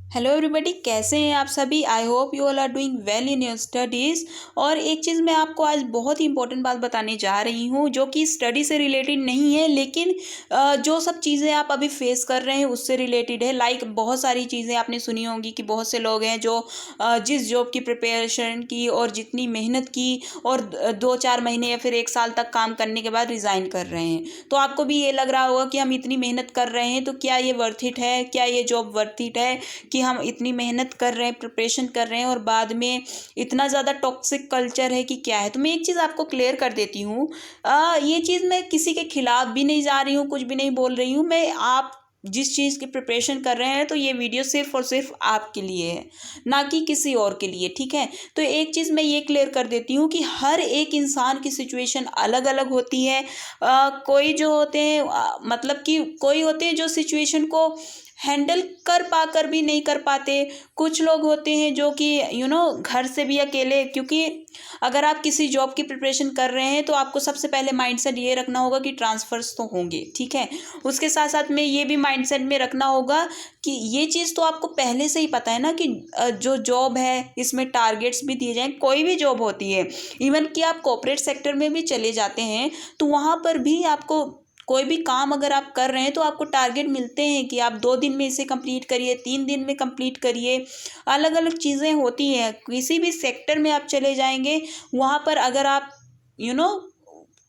Hello everybody, कैसे हैं आप सभी। I hope you all are doing well in your studies. और एक चीज़ मैं आपको आज बहुत ही इंपॉर्टेंट बात बताने जा रही हूँ जो कि स्टडी से रिलेटेड नहीं है, लेकिन जो सब चीज़ें आप अभी फेस कर रहे हैं उससे रिलेटेड है। लाइक बहुत सारी चीज़ें आपने सुनी होंगी कि बहुत से लोग हैं जो जिस जॉब की प्रिपरेशन की और जितनी मेहनत की और 2-4 महीने या फिर 1 साल तक काम करने के बाद रिज़ाइन कर रहे हैं। तो आपको भी ये लग रहा होगा कि हम इतनी मेहनत कर रहे हैं तो क्या ये वर्थ इट है, क्या ये जॉब वर्थ इट है कि हम इतनी मेहनत कर रहे हैं, प्रिपरेशन कर रहे हैं और बाद में इतना ज़्यादा टॉक्सिक कल्चर है कि क्या है। तो मैं एक चीज़ आपको क्लियर कर देती हूँ। ये चीज़ मैं किसी के खिलाफ भी नहीं जा रही हूँ, कुछ भी नहीं बोल रही हूँ। मैं आप जिस चीज़ की प्रिपरेशन कर रहे हैं तो ये वीडियो सिर्फ और सिर्फ आपके लिए है, ना कि किसी और के लिए, ठीक है। तो एक चीज़ मैं ये क्लियर कर देती हूँ कि हर एक इंसान की सिचुएशन अलग अलग होती है। कोई जो होते हैं मतलब कि कोई होते हैं जो सिचुएशन को हैंडल कर पाकर भी नहीं कर पाते। कुछ लोग होते हैं जो कि घर से भी अकेले, क्योंकि अगर आप किसी जॉब की प्रिपरेशन कर रहे हैं तो आपको सबसे पहले माइंडसेट ये रखना होगा कि ट्रांसफर्स तो होंगे, ठीक है। उसके साथ साथ में ये भी माइंडसेट में रखना होगा कि ये चीज़ तो आपको पहले से ही पता है ना कि जो जॉब है इसमें टारगेट्स भी दिए जाएँ। कोई भी जॉब होती है, इवन कि आप कॉर्पोरेट सेक्टर में भी चले जाते हैं तो वहाँ पर भी आपको कोई भी काम अगर आप कर रहे हैं तो आपको टारगेट मिलते हैं कि आप 2 दिन में इसे कंप्लीट करिए, 3 दिन में कंप्लीट करिए। अलग अलग चीज़ें होती हैं, किसी भी सेक्टर में आप चले जाएंगे वहाँ पर अगर आप यू नो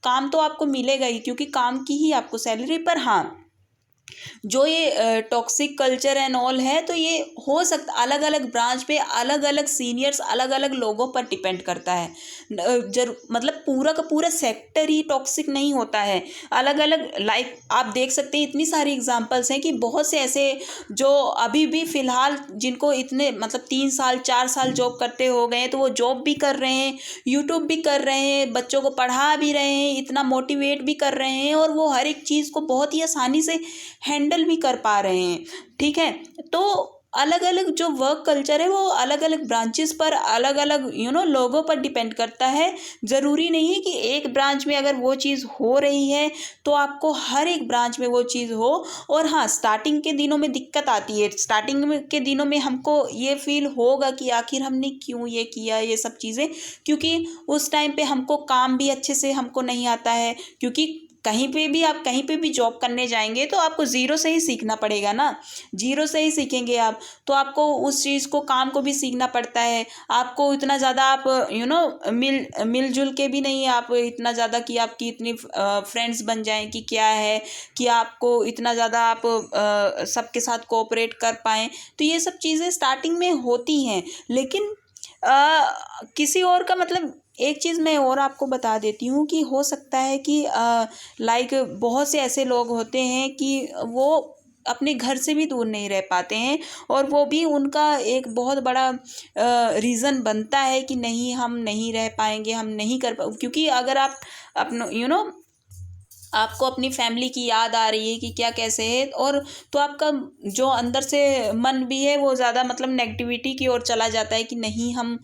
काम तो आपको मिलेगा ही, क्योंकि काम की ही आपको सैलरी। पर हाँ, जो ये टॉक्सिक कल्चर एंड ऑल है तो ये हो सकता अलग अलग ब्रांच पे अलग अलग सीनियर्स अलग अलग लोगों पर डिपेंड करता है। मतलब पूरा का पूरा सेक्टर ही टॉक्सिक नहीं होता है, अलग अलग। लाइक आप देख सकते हैं इतनी सारी एग्जांपल्स हैं कि बहुत से ऐसे जो अभी भी फिलहाल जिनको इतने मतलब 3 साल 4 साल जॉब करते हो गए हैं तो वो जॉब भी कर रहे हैं, यूट्यूब भी कर रहे हैं, बच्चों को पढ़ा भी रहे हैं, इतना मोटिवेट भी कर रहे हैं और वो हर एक चीज़ को बहुत ही आसानी से हैंडल भी कर पा रहे हैं, ठीक है। तो अलग अलग जो वर्क कल्चर है वो अलग अलग ब्रांचेस पर अलग अलग लोगों पर डिपेंड करता है। ज़रूरी नहीं है कि एक ब्रांच में अगर वो चीज़ हो रही है तो आपको हर एक ब्रांच में वो चीज़ हो। और हाँ, स्टार्टिंग के दिनों में दिक्कत आती है, के दिनों में हमको ये फील होगा कि आखिर हमने क्यों ये किया, ये सब चीज़ें, क्योंकि उस टाइम पे हमको काम भी अच्छे से हमको नहीं आता है। क्योंकि कहीं पे भी जॉब करने जाएंगे तो आपको ज़ीरो से ही सीखना पड़ेगा ना, ज़ीरो से ही सीखेंगे आप। तो आपको उस चीज़ को, काम को भी सीखना पड़ता है। आपको इतना ज़्यादा आप मिलजुल के भी नहीं, आप इतना ज़्यादा कि आपकी इतनी फ्रेंड्स बन जाएं कि क्या है कि आपको इतना ज़्यादा आप सबके साथ कोऑपरेट कर पाएँ। तो ये सब चीज़ें स्टार्टिंग में होती हैं, लेकिन किसी और का मतलब एक चीज़ मैं और आपको बता देती हूँ कि हो सकता है कि लाइक बहुत से ऐसे लोग होते हैं कि वो अपने घर से भी दूर नहीं रह पाते हैं और वो भी उनका एक बहुत बड़ा रीज़न बनता है कि नहीं, हम नहीं रह पाएंगे, हम नहीं कर पा, क्योंकि अगर आप अपना आपको अपनी फैमिली की याद आ रही है कि क्या कैसे है, और तो आपका जो अंदर से मन भी है वो ज़्यादा मतलब नेगेटिविटी की ओर चला जाता है कि नहीं, हम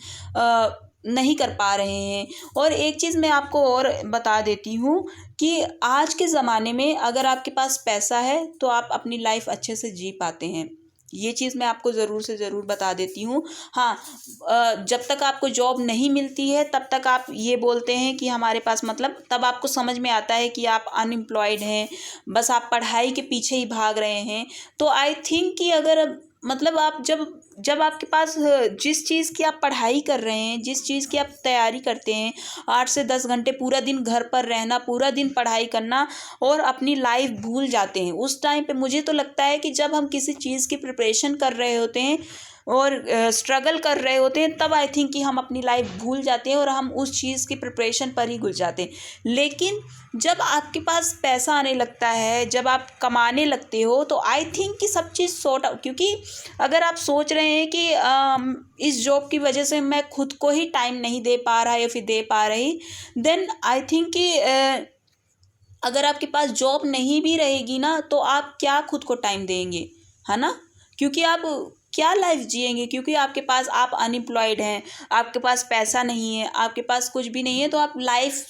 नहीं कर पा रहे हैं। और एक चीज़ मैं आपको और बता देती हूँ कि आज के ज़माने में अगर आपके पास पैसा है तो आप अपनी लाइफ अच्छे से जी पाते हैं। ये चीज़ मैं आपको ज़रूर से ज़रूर बता देती हूँ। हाँ, जब तक आपको जॉब नहीं मिलती है तब तक आप ये बोलते हैं कि हमारे पास, मतलब तब आपको समझ में आता है कि आप अनएम्प्लॉयड हैं, बस आप पढ़ाई के पीछे ही भाग रहे हैं। तो आई थिंक कि अगर मतलब आप जब जब आपके पास जिस चीज़ की आप पढ़ाई कर रहे हैं, जिस चीज़ की आप तैयारी करते हैं, 8 से 10 घंटे पूरा दिन घर पर रहना, पूरा दिन पढ़ाई करना और अपनी लाइफ भूल जाते हैं, उस टाइम पे मुझे तो लगता है कि जब हम किसी चीज़ की प्रिपरेशन कर रहे होते हैं और स्ट्रगल कर रहे होते हैं, तब आई थिंक कि हम अपनी लाइफ भूल जाते हैं और हम उस चीज़ की प्रिपरेशन पर ही घुस जाते हैं। लेकिन जब आपके पास पैसा आने लगता है, जब आप कमाने लगते हो, तो आई थिंक कि सब चीज़ सॉर्ट आउट, क्योंकि अगर आप सोच रहे हैं कि इस जॉब की वजह से मैं खुद को ही टाइम नहीं दे पा रहा या फिर दे पा रही, देन आई थिंक कि अगर आपके पास जॉब नहीं भी रहेगी ना तो आप क्या खुद को टाइम देंगे, है ना। क्योंकि आप क्या लाइफ जिएंगे, क्योंकि आपके पास, आप अनएम्प्लॉयड हैं, आपके पास पैसा नहीं है, आपके पास कुछ भी नहीं है, तो आप लाइफ,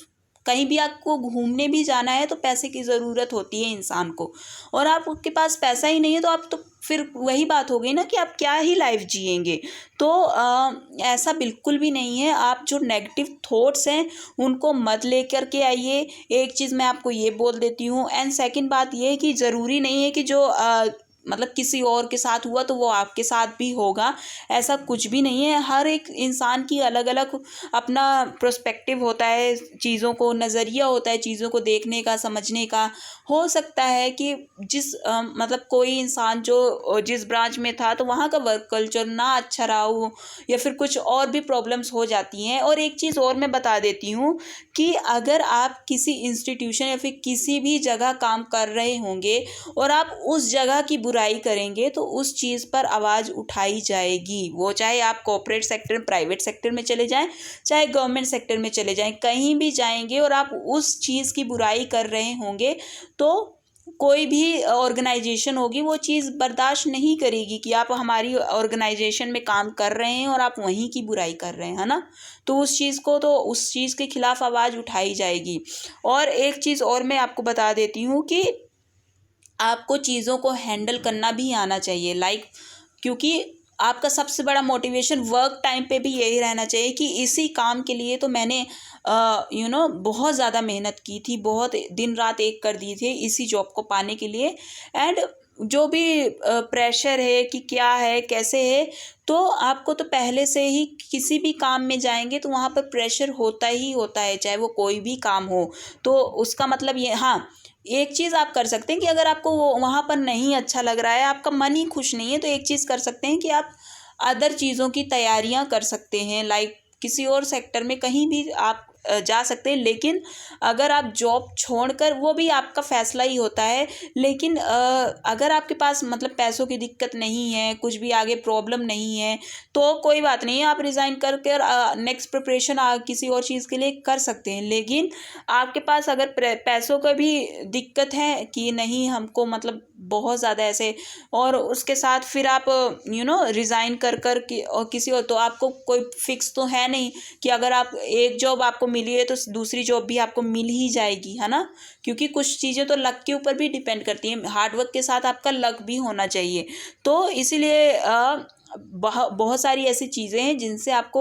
कहीं भी आपको घूमने भी जाना है तो पैसे की ज़रूरत होती है इंसान को, और आपके पास पैसा ही नहीं है तो आप तो फिर वही बात हो गई ना कि आप क्या ही लाइफ जिएंगे। तो ऐसा बिल्कुल भी नहीं है। आप जो नेगेटिव थॉट्स हैं उनको मत लेकर के आइए। एक चीज़ मैं आपको ये बोल देती हूँ। एंड सेकंड बात ये है कि ज़रूरी नहीं है कि जो मतलब किसी और के साथ हुआ तो वो आपके साथ भी होगा, ऐसा कुछ भी नहीं है। हर एक इंसान की अलग अलग अपना पर्सपेक्टिव होता है, चीज़ों को नज़रिया होता है चीज़ों को देखने का, समझने का। हो सकता है कि मतलब कोई इंसान जो जिस ब्रांच में था तो वहाँ का वर्क कल्चर ना अच्छा रहा हो, या फिर कुछ और भी प्रॉब्लम्स हो जाती हैं। और एक चीज़ और मैं बता देती हूँ कि अगर आप किसी इंस्टीट्यूशन या फिर किसी भी जगह काम कर रहे होंगे और आप उस जगह की बुराई करेंगे तो उस चीज़ पर आवाज़ उठाई जाएगी। वो चाहे आप कॉर्पोरेट सेक्टर, प्राइवेट सेक्टर में चले जाएं, चाहे गवर्नमेंट सेक्टर में चले जाएं, कहीं भी जाएंगे और आप उस चीज़ की बुराई कर रहे होंगे तो कोई भी ऑर्गेनाइजेशन होगी वो चीज़ बर्दाश्त नहीं करेगी कि आप हमारी ऑर्गेनाइजेशन में काम कर रहे हैं और आप वहीं की बुराई कर रहे हैं, है ना। तो उस चीज़ को, तो उस चीज़ के खिलाफ आवाज़ उठाई जाएगी। और एक चीज़ और मैं आपको बता देती हूँ कि आपको चीज़ों को हैंडल करना भी आना चाहिए, क्योंकि आपका सबसे बड़ा मोटिवेशन वर्क टाइम पे भी यही रहना चाहिए कि इसी काम के लिए तो मैंने बहुत ज़्यादा मेहनत की थी, बहुत दिन रात एक कर दिए थे इसी जॉब को पाने के लिए। एंड जो भी प्रेशर है कि क्या है कैसे है, तो आपको तो पहले से ही किसी भी काम में जाएंगे तो वहाँ पर प्रेशर होता ही होता है, चाहे वो कोई भी काम हो। तो उसका मतलब ये, हाँ, एक चीज़ आप कर सकते हैं कि अगर आपको वो वहाँ पर नहीं अच्छा लग रहा है, आपका मन ही खुश नहीं है, तो एक चीज़ कर सकते हैं कि आप अदर चीज़ों की तैयारियां कर सकते हैं। किसी और सेक्टर में कहीं भी आप जा सकते हैं। लेकिन अगर आप जॉब छोड़कर, वो भी आपका फैसला ही होता है, लेकिन अगर आपके पास मतलब पैसों की दिक्कत नहीं है, कुछ भी आगे प्रॉब्लम नहीं है, तो कोई बात नहीं है, आप रिज़ाइन करके नेक्स्ट प्रिपरेशन किसी और चीज़ के लिए कर सकते हैं। लेकिन आपके पास अगर पैसों का भी दिक्कत है कि नहीं, हमको मतलब बहुत ज़्यादा ऐसे, और उसके साथ फिर आप रिज़ाइन कर और किसी और, तो आपको कोई फिक्स तो है नहीं कि अगर आप एक जॉब आपको मिली है तो दूसरी जॉब भी आपको मिल ही जाएगी, है ना। क्योंकि कुछ चीज़ें तो लक के ऊपर भी डिपेंड करती हैं, हार्डवर्क के साथ आपका लक भी होना चाहिए। तो इसीलिए बहुत सारी ऐसी चीज़ें हैं जिनसे आपको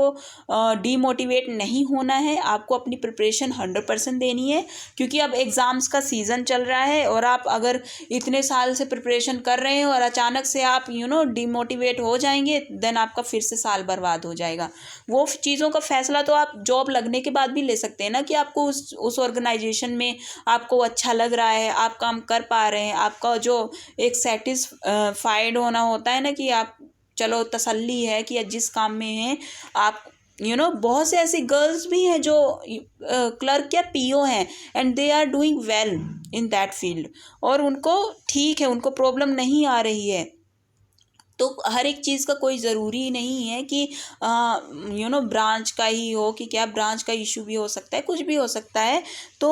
डीमोटिवेट नहीं होना है। आपको अपनी प्रिपरेशन 100% देनी है, क्योंकि अब एग्ज़ाम्स का सीज़न चल रहा है और आप अगर इतने साल से प्रिपरेशन कर रहे हैं और अचानक से आप डीमोटिवेट हो जाएंगे, देन आपका फिर से साल बर्बाद हो जाएगा। वो चीज़ों का फैसला तो आप जॉब लगने के बाद भी ले सकते हैं ना, कि आपको उस ऑर्गेनाइजेशन में आपको अच्छा लग रहा है, आप काम कर पा रहे हैं, आपका जो एक सेटिस्फाइड होना होता है ना, कि आप चलो तसल्ली है कि जिस काम में हैं आप, बहुत से ऐसी गर्ल्स भी हैं जो क्लर्क या पीओ हैं and they are doing well in that field, और उनको ठीक है, उनको प्रॉब्लम नहीं आ रही है। तो हर एक चीज़ का कोई ज़रूरी नहीं है कि ब्रांच का ही हो, कि क्या ब्रांच का इशू भी हो सकता है, कुछ भी हो सकता है। तो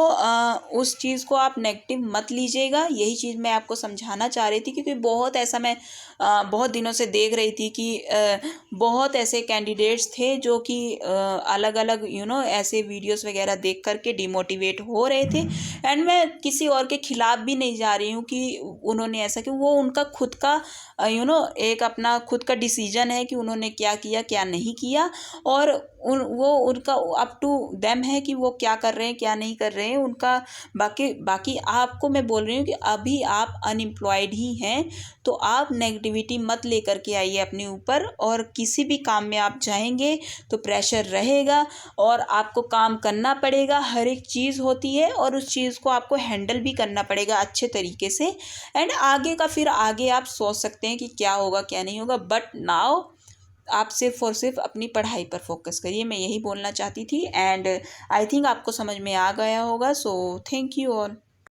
उस चीज़ को आप नेगेटिव मत लीजिएगा। यही चीज़ मैं आपको समझाना चाह रही थी, क्योंकि बहुत ऐसा मैं बहुत दिनों से देख रही थी कि बहुत ऐसे कैंडिडेट्स थे जो कि अलग अलग ऐसे वीडियोस वगैरह देख करके डिमोटिवेट हो रहे थे। एंड मैं किसी और के खिलाफ भी नहीं जा रही हूँ कि उन्होंने ऐसा, कि वो उनका खुद का एक अपना खुद का डिसीजन है कि उन्होंने क्या किया क्या नहीं किया, और वो उनका अप टू देम है कि वो क्या कर रहे हैं क्या नहीं कर रहे हैं उनका। बाकी आपको मैं बोल रही हूँ कि अभी आप अनएम्प्लॉयड ही हैं, तो आप नेगेटिविटी मत लेकर के आइए अपने ऊपर। और किसी भी काम में आप जाएंगे तो प्रेशर रहेगा और आपको काम करना पड़ेगा, हर एक चीज़ होती है, और उस चीज़ को आपको हैंडल भी करना पड़ेगा अच्छे तरीके से। एंड आगे का फिर आगे आप सोच सकते हैं कि क्या होगा क्या नहीं होगा, बट नाउ आप सिर्फ और सिर्फ अपनी पढ़ाई पर फोकस करिए। मैं यही बोलना चाहती थी, एंड आई थिंक आपको समझ में आ गया होगा। So thank you all.